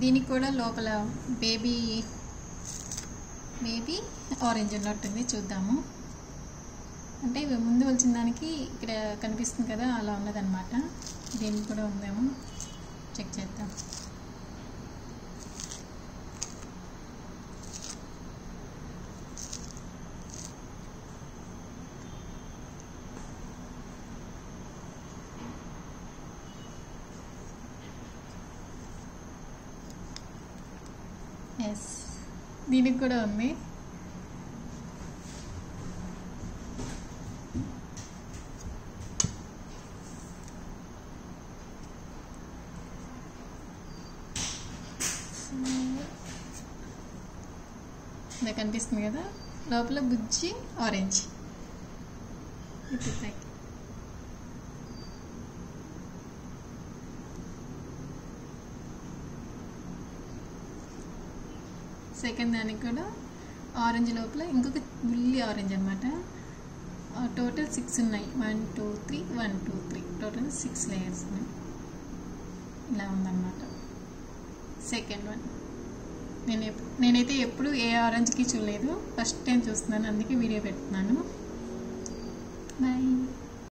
దీనికి కూడా లోపల బేబీ ఆరెంజ్ ఉన్నట్టుంది, చూద్దాము. అంటే ముందు వచ్చిన దానికి ఇక్కడ కనిపిస్తుంది కదా, అలా ఉన్నదన్నమాట. దీనికి కూడా ఉందేమో, చెక్ చేద్దాం. ఎస్, దీనికి కూడా ఉంది. ఇలా కనిపిస్తుంది కదా, లోపల బుజ్జి ఆరెంజ్. సెకండ్ దానికి కూడా ఆరెంజ్ లోపల ఇంకొక బుల్లి ఆరెంజ్ అనమాట. టోటల్ 6 ఉన్నాయి. 1 2 3 1 2 3 టోటల్ 6 లేయర్స్ ఉన్నాయి. ఇలా ఉందన్నమాట సెకండ్ వన్. నేనైతే ఎప్పుడు ఏ ఆరెంజ్కి చూడలేదు, ఫస్ట్ టైం చూస్తున్నాను, అందుకే వీడియో పెడుతున్నాను. బాయ్.